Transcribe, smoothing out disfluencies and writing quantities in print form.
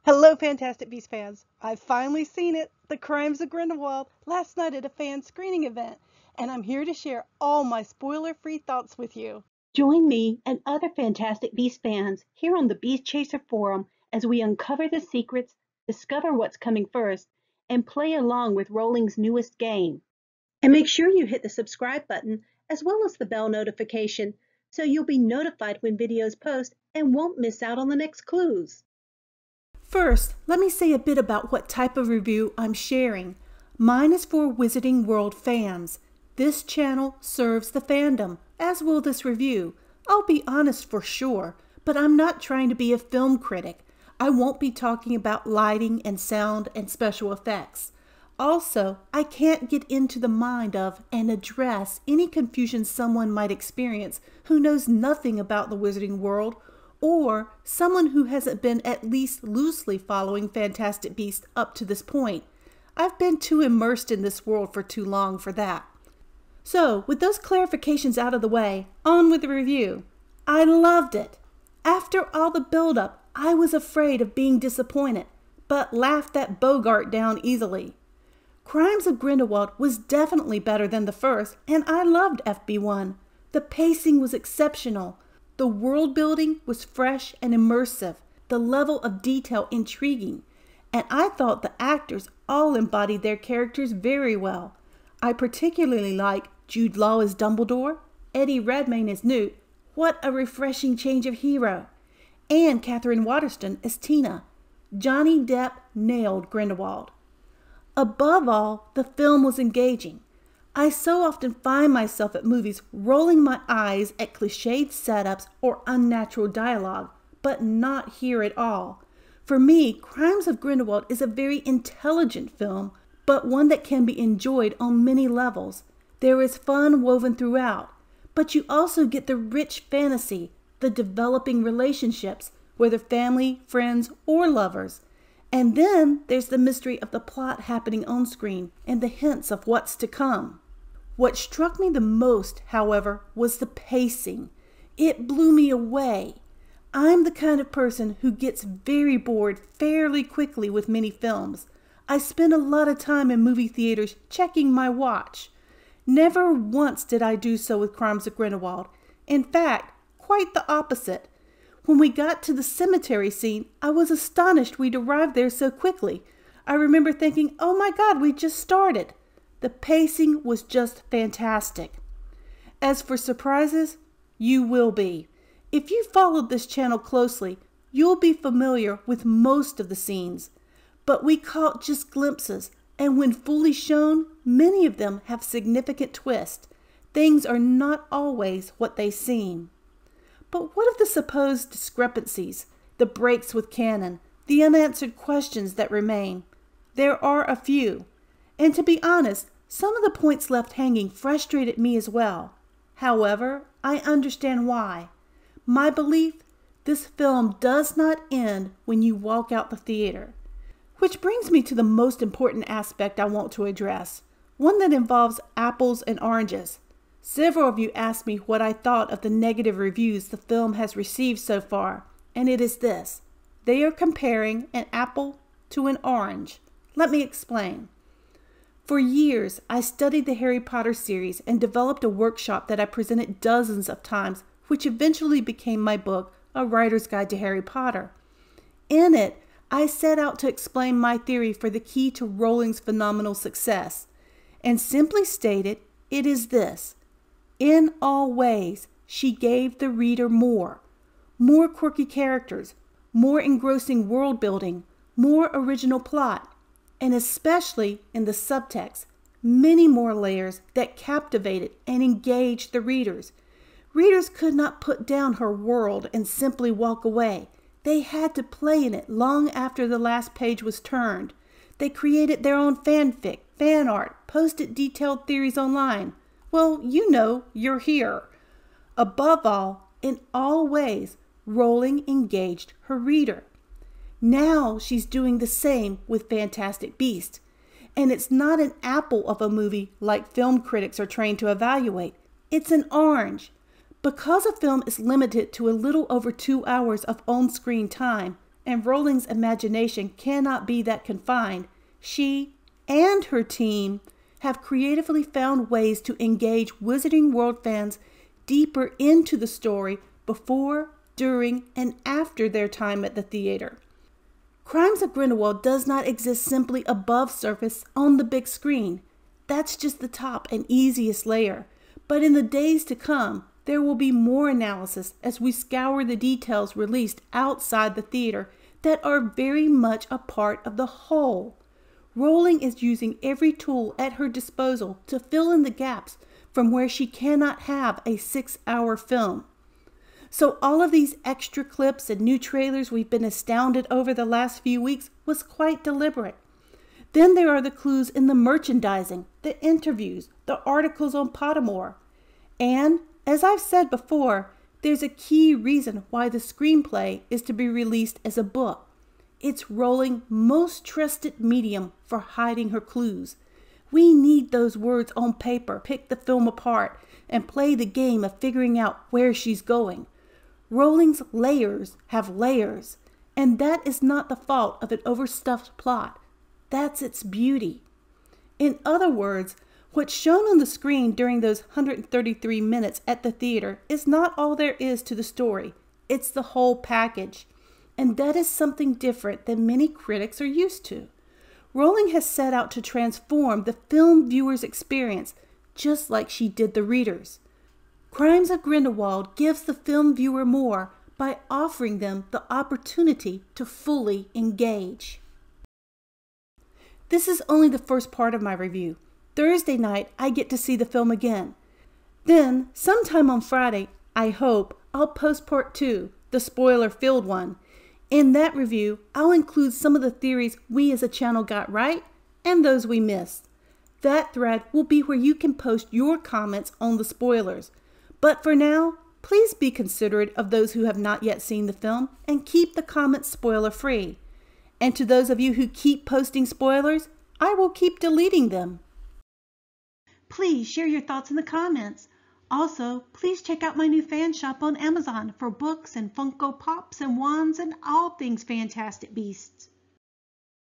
Hello, Fantastic Beasts fans. I've finally seen it, The Crimes of Grindelwald, last night at a fan screening event, and I'm here to share all my spoiler-free thoughts with you. Join me and other Fantastic Beast fans here on the Beast Chaser Forum as we uncover the secrets, discover what's coming first, and play along with Rowling's newest game. And make sure you hit the subscribe button as well as the bell notification so you'll be notified when videos post and won't miss out on the next clues. First, let me say a bit about what type of review I'm sharing. Mine is for Wizarding World fans. This channel serves the fandom, as will this review. I'll be honest for sure, but I'm not trying to be a film critic. I won't be talking about lighting and sound and special effects. Also, I can't get into the mind of and address any confusion someone might experience who knows nothing about the Wizarding World, or someone who hasn't been at least loosely following Fantastic Beasts up to this point. I've been too immersed in this world for too long for that. So, with those clarifications out of the way, on with the review. I loved it. After all the build-up, I was afraid of being disappointed, but laughed that Bogart down easily. Crimes of Grindelwald was definitely better than the first, and I loved FB1. The pacing was exceptional. The world building was fresh and immersive, the level of detail intriguing, and I thought the actors all embodied their characters very well. I particularly like Jude Law as Dumbledore, Eddie Redmayne as Newt, what a refreshing change of hero, and Katherine Waterston as Tina. Johnny Depp nailed Grindelwald. Above all, the film was engaging. I so often find myself at movies rolling my eyes at cliched setups or unnatural dialogue, but not here at all. For me, Crimes of Grindelwald is a very intelligent film, but one that can be enjoyed on many levels. There is fun woven throughout, but you also get the rich fantasy, the developing relationships, whether family, friends, or lovers. And then there's the mystery of the plot happening on screen and the hints of what's to come. What struck me the most, however, was the pacing. It blew me away. I'm the kind of person who gets very bored fairly quickly with many films. I spend a lot of time in movie theaters checking my watch. Never once did I do so with Crimes of Grindelwald. In fact, quite the opposite. When we got to the cemetery scene, I was astonished we'd arrived there so quickly. I remember thinking, oh my God, we just started. The pacing was just fantastic. As for surprises, you will be. If you followed this channel closely, you'll be familiar with most of the scenes. But we caught just glimpses, and when fully shown, many of them have significant twists. Things are not always what they seem. But what of the supposed discrepancies, the breaks with canon, the unanswered questions that remain? There are a few. And to be honest, some of the points left hanging frustrated me as well. However, I understand why. My belief, this film does not end when you walk out the theater. Which brings me to the most important aspect I want to address, one that involves apples and oranges. Several of you asked me what I thought of the negative reviews the film has received so far, and it is this. They are comparing an apple to an orange. Let me explain. For years, I studied the Harry Potter series and developed a workshop that I presented dozens of times, which eventually became my book, A Writer's Guide to Harry Potter. In it, I set out to explain my theory for the key to Rowling's phenomenal success. And simply stated, it is this. In all ways, she gave the reader more quirky characters, more engrossing world building, more original plot, and especially in the subtext, many more layers that captivated and engaged the readers. Readers could not put down her world and simply walk away. They had to play in it long after the last page was turned. They created their own fanfic, fan art, posted detailed theories online. Well, you know, you're here. Above all, in all ways, Rowling engaged her reader. Now she's doing the same with Fantastic Beasts. And it's not an apple of a movie like film critics are trained to evaluate. It's an orange. Because a film is limited to a little over 2 hours of on-screen time, and Rowling's imagination cannot be that confined. She and her team have creatively found ways to engage Wizarding World fans deeper into the story before, during, and after their time at the theater. Crimes of Grindelwald does not exist simply above surface on the big screen. That's just the top and easiest layer. But in the days to come, there will be more analysis as we scour the details released outside the theater that are very much a part of the whole. Rowling is using every tool at her disposal to fill in the gaps from where she cannot have a 6-hour film. So all of these extra clips and new trailers we've been astounded over the last few weeks was quite deliberate. Then there are the clues in the merchandising, the interviews, the articles on Pottermore. And, as I've said before, there's a key reason why the screenplay is to be released as a book. It's Rowling's most trusted medium for hiding her clues. We need those words on paper, pick the film apart, and play the game of figuring out where she's going. Rowling's layers have layers, and that is not the fault of an overstuffed plot. That's its beauty. In other words, what's shown on the screen during those 133 minutes at the theater is not all there is to the story. It's the whole package. And that is something different than many critics are used to. Rowling has set out to transform the film viewer's experience, just like she did the readers. Crimes of Grindelwald gives the film viewer more by offering them the opportunity to fully engage. This is only the first part of my review. Thursday night, I get to see the film again. Then, sometime on Friday, I hope, I'll post part 2, the spoiler-filled one. In that review, I'll include some of the theories we as a channel got right and those we missed. That thread will be where you can post your comments on the spoilers. But for now, please be considerate of those who have not yet seen the film and keep the comments spoiler-free. And to those of you who keep posting spoilers, I will keep deleting them. Please share your thoughts in the comments. Also, please check out my new fan shop on Amazon for books and Funko Pops and wands and all things Fantastic Beasts.